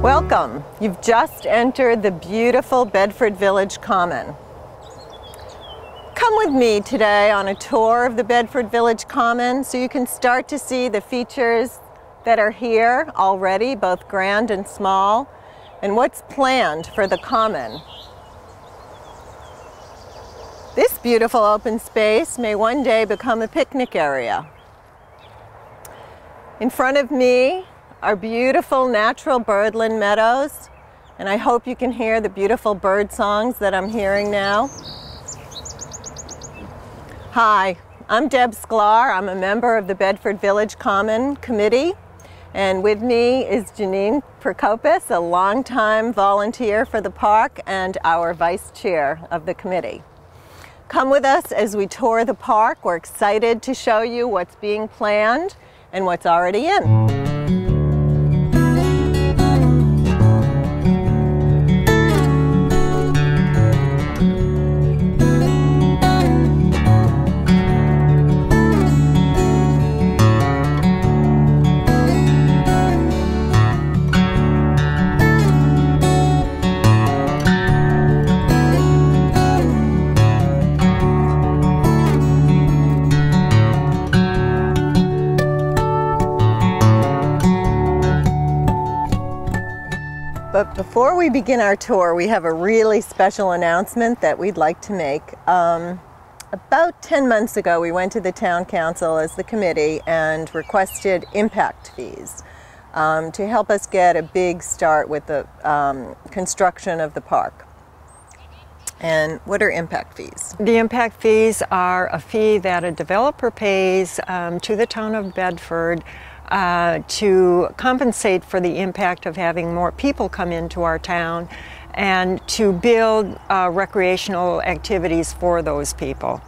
Welcome. You've just entered the beautiful Bedford Village Common. Come with me today on a tour of the Bedford Village Common so you can start to see the features that are here already, both grand and small, and what's planned for the Common. This beautiful open space may one day become a picnic area. In front of me are beautiful natural birdland meadows, and I hope you can hear the beautiful bird songs that I'm hearing now. Hi, I'm Deb Sklar. I'm a member of the Bedford Village Common Committee, and with me is Janine Prokopis, a longtime volunteer for the park and our vice chair of the committee. Come with us as we tour the park. We're excited to show you what's being planned and what's already in. But before we begin our tour, we have a really special announcement that we'd like to make. About 10 months ago, we went to the town council as the committee and requested impact fees to help us get a big start with the construction of the park. And what are impact fees? The impact fees are a fee that a developer pays to the town of Bedford to compensate for the impact of having more people come into our town and to build recreational activities for those people.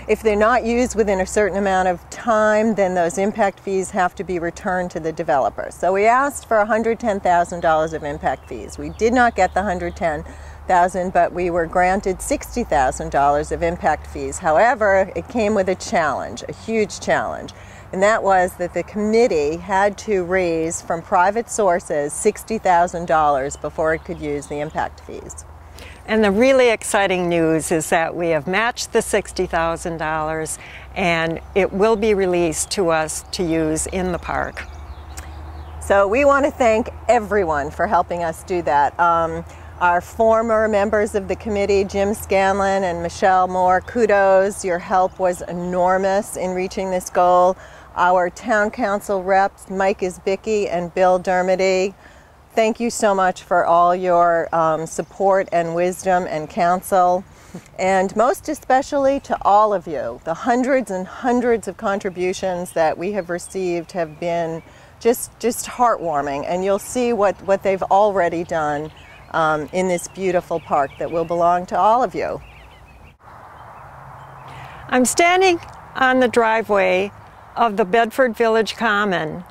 If they're not used within a certain amount of time, then those impact fees have to be returned to the developer. So we asked for $110,000 of impact fees. We did not get the $110,000, but we were granted $60,000 of impact fees. However, it came with a challenge, a huge challenge. And that was that the committee had to raise from private sources $60,000 before it could use the impact fees. And the really exciting news is that we have matched the $60,000 and it will be released to us to use in the park. So we want to thank everyone for helping us do that. Our former members of the committee, Jim Scanlon and Michelle Moore, kudos. Your help was enormous in reaching this goal. Our town council reps, Mike Isbicki and Bill Dermody, thank you so much for all your support and wisdom and counsel. And most especially to all of you. The hundreds and hundreds of contributions that we have received have been just heartwarming. And you'll see what they've already done in this beautiful park that will belong to all of you. I'm standing on the driveway of the Bedford Village Common.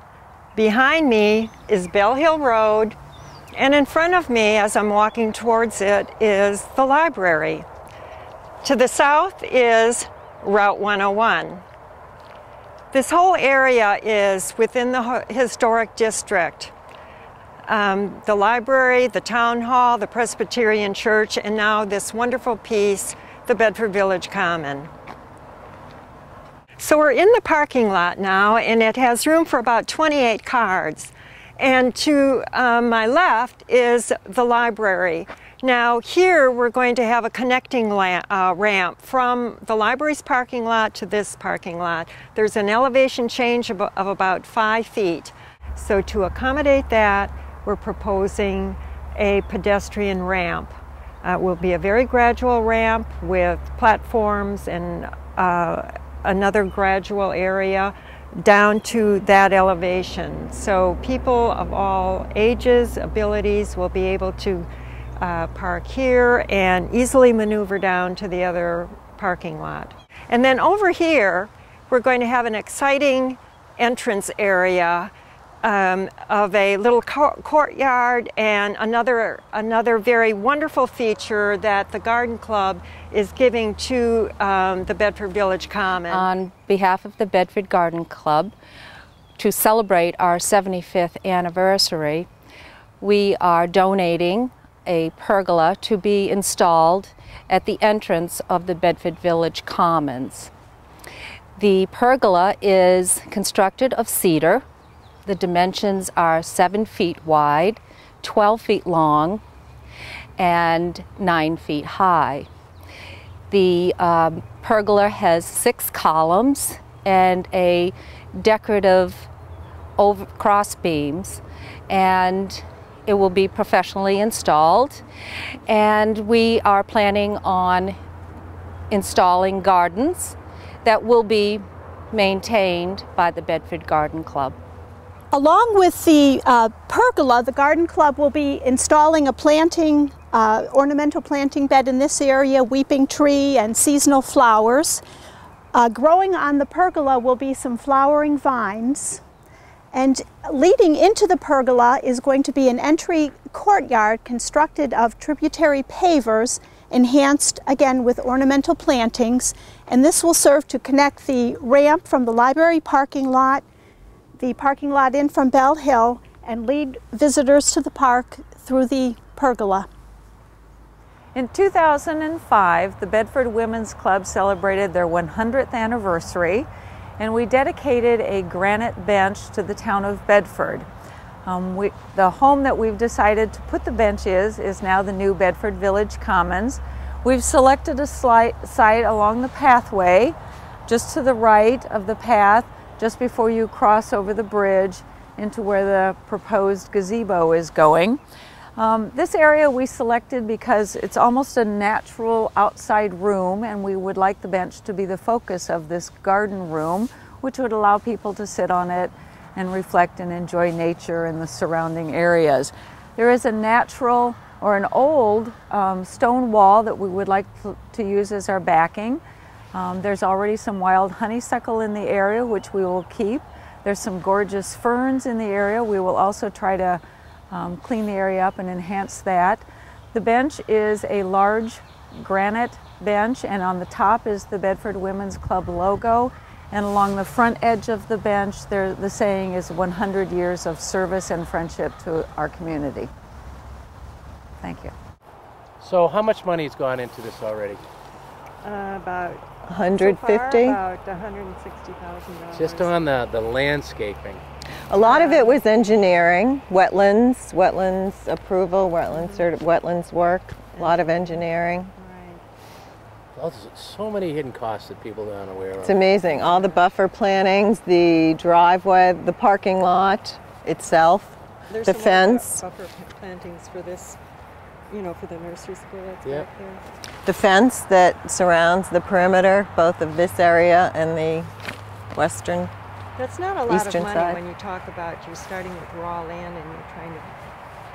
Behind me is Bell Hill Road, and in front of me as I'm walking towards it is the library. To the south is Route 101. This whole area is within the historic district. The library, the town hall, the Presbyterian church, and now this wonderful piece, the Bedford Village Common. So we're in the parking lot now, and it has room for about 28 cars. And to my left is the library. Now here we're going to have a connecting ramp from the library's parking lot to this parking lot. There's an elevation change of about 5 feet. So to accommodate that, we're proposing a pedestrian ramp. It will be a very gradual ramp with platforms and another gradual area down to that elevation. So people of all ages, abilities will be able to park here and easily maneuver down to the other parking lot. And then over here, we're going to have an exciting entrance area of a little courtyard and another very wonderful feature that the Garden Club is giving to the Bedford Village Common. On behalf of the Bedford Garden Club, to celebrate our 75th anniversary, we are donating a pergola to be installed at the entrance of the Bedford Village Commons. The pergola is constructed of cedar. The dimensions are 7 feet wide, 12 feet long, and 9 feet high. The pergola has 6 columns and a decorative cross beams, and it will be professionally installed. And we are planning on installing gardens that will be maintained by the Bedford Garden Club. Along with the pergola, the Garden Club will be installing a ornamental planting bed in this area, weeping tree and seasonal flowers. Growing on the pergola will be some flowering vines. And leading into the pergola is going to be an entry courtyard constructed of tributary pavers, enhanced again with ornamental plantings. And this will serve to connect the ramp from the library parking lot, the parking lot in from Bell Hill, and lead visitors to the park through the pergola. In 2005, the Bedford Women's Club celebrated their 100th anniversary, and we dedicated a granite bench to the town of Bedford. The home that we've decided to put the bench is now the new Bedford Village Commons. We've selected a site along the pathway, just to the right of the path, just before you cross over the bridge into where the proposed gazebo is going. This area we selected because it's almost a natural outside room, and we would like the bench to be the focus of this garden room, which would allow people to sit on it and reflect and enjoy nature in the surrounding areas. There is a natural or an old stone wall that we would like to use as our backing. There's already some wild honeysuckle in the area, which we will keep. There's some gorgeous ferns in the area. We will also try to clean the area up and enhance that. The bench is a large granite bench, and on the top is the Bedford Women's Club logo. And along the front edge of the bench, the saying is 100 years of service and friendship to our community. Thank you. So how much money has gone into this already? About 150? So far, about $160,000. Just on the landscaping. A lot of it was engineering, wetlands approval, wetlands work, a lot of engineering. Well, there's so many hidden costs that people aren't aware of. It's amazing. All the buffer plantings, the driveway, the parking lot itself, There's the some fence. Buffer plantings for this, you know, for the nursery school that's Yep. back there. The fence that surrounds the perimeter, both of this area and the western. That's not a lot Eastern of money side. when you talk about you're starting with raw land and you're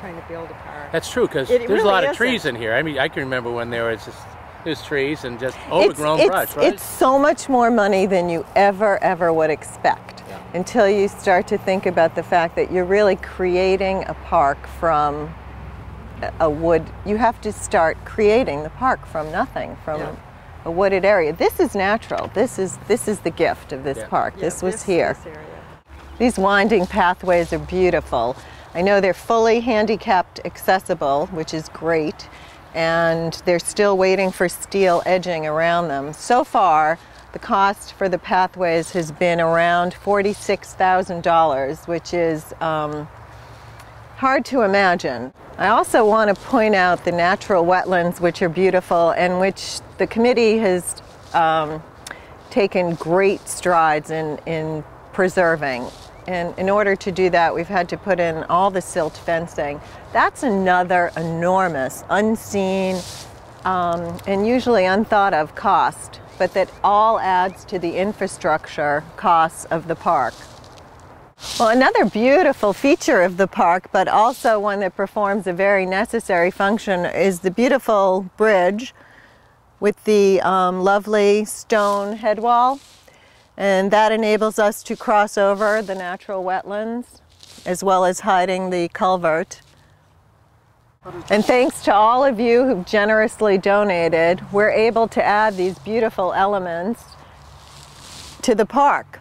trying to build a park. That's true, because It there's a really lot of isn't. trees in here. I mean, I can remember when there's trees and just overgrown brush, right? It's so much more money than you ever would expect, Yeah. until you start to think about the fact that you're really creating a park from a wood. You have to start creating the park from nothing, from a wooded area. This is natural. This is the gift of this park. Yeah, this was here. This area. These winding pathways are beautiful. I know they're fully handicapped accessible, which is great, and they're still waiting for steel edging around them. So far, the cost for the pathways has been around $46,000, which is hard to imagine. I also want to point out the natural wetlands, which are beautiful and which the committee has taken great strides in preserving. And in order to do that, we've had to put in all the silt fencing. That's another enormous, unseen, and usually unthought of cost, but that all adds to the infrastructure costs of the park. Well, another beautiful feature of the park, but also one that performs a very necessary function, is the beautiful bridge with the lovely stone head wall. And that enables us to cross over the natural wetlands, as well as hiding the culvert. And thanks to all of you who've generously donated, we're able to add these beautiful elements to the park.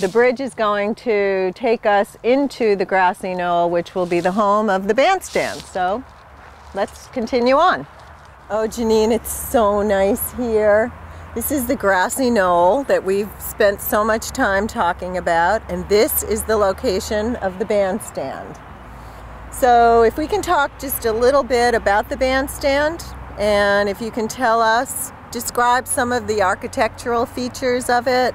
the bridge is going to take us into the grassy knoll, which will be the home of the bandstand. So let's continue on. Oh, Janine, it's so nice here. This is the grassy knoll that we've spent so much time talking about, and this is the location of the bandstand. So if we can talk just a little bit about the bandstand, and if you can tell us, describe some of the architectural features of it.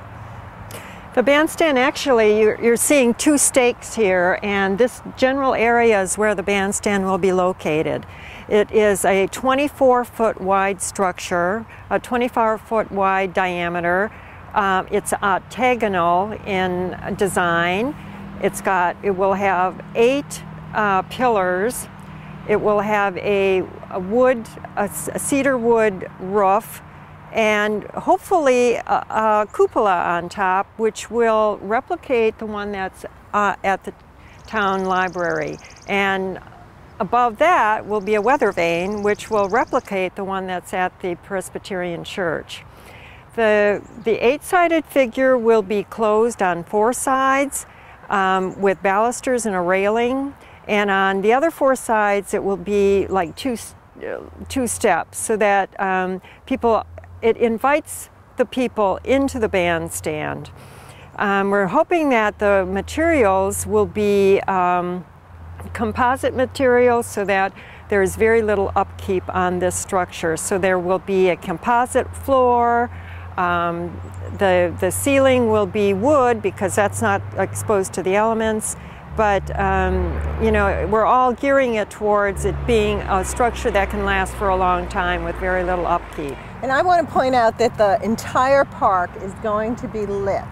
The bandstand, actually, you're seeing two stakes here, and this general area is where the bandstand will be located. It is a 24-foot wide structure, a 24-foot wide diameter. It's octagonal in design. It will have 8 pillars. It will have a cedar wood roof, and hopefully a cupola on top, which will replicate the one that's at the town library. And above that will be a weather vane, which will replicate the one that's at the Presbyterian Church. The 8-sided figure will be closed on 4 sides with balusters and a railing. And on the other 4 sides, it will be like two steps, so that it invites the people into the bandstand. We're hoping that the materials will be composite materials, so that there's very little upkeep on this structure. So there will be a composite floor. The ceiling will be wood because that's not exposed to the elements. But you know, we're all gearing it towards it being a structure that can last for a long time with very little upkeep. And I want to point out that the entire park is going to be lit,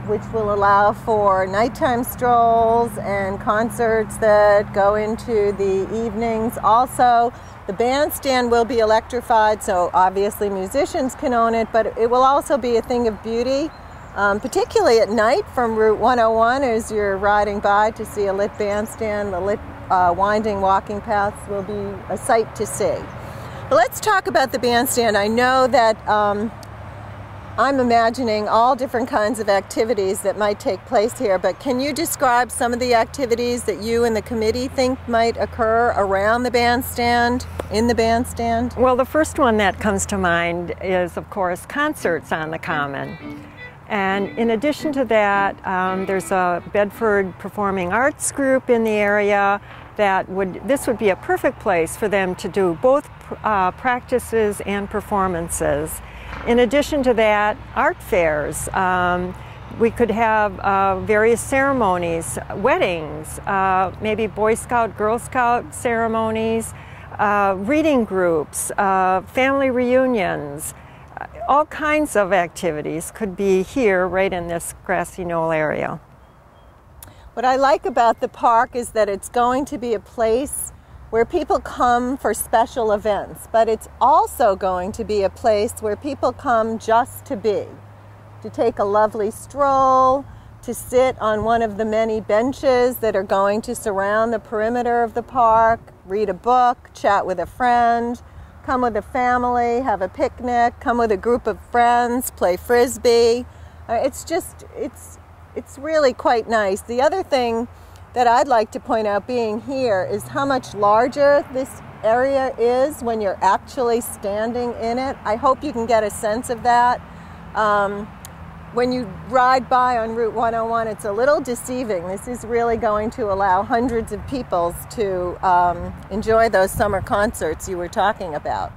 which will allow for nighttime strolls and concerts that go into the evenings. Also, the bandstand will be electrified, so obviously musicians can own it, but it will also be a thing of beauty. Particularly at night from Route 101 as you're riding by to see a lit bandstand. The lit winding walking paths will be a sight to see. But let's talk about the bandstand. I know that I'm imagining all different kinds of activities that might take place here, but can you describe some of the activities that you and the committee think might occur around the bandstand, in the bandstand? Well, the first one that comes to mind is, of course, concerts on the Common. And in addition to that, there's a Bedford Performing Arts group in the area this would be a perfect place for them to do both practices and performances. In addition to that, art fairs. We could have various ceremonies, weddings, maybe Boy Scout, Girl Scout ceremonies, reading groups, family reunions. All kinds of activities could be here right in this grassy knoll area. What I like about the park is that it's going to be a place where people come for special events, but it's also going to be a place where people come just to be, to take a lovely stroll, to sit on one of the many benches that are going to surround the perimeter of the park, read a book, chat with a friend, come with a family, have a picnic, come with a group of friends, play frisbee. It's really quite nice. The other thing that I'd like to point out being here is how much larger this area is when you're actually standing in it. I hope you can get a sense of that. When you ride by on Route 101, it's a little deceiving. This is really going to allow hundreds of people to enjoy those summer concerts you were talking about.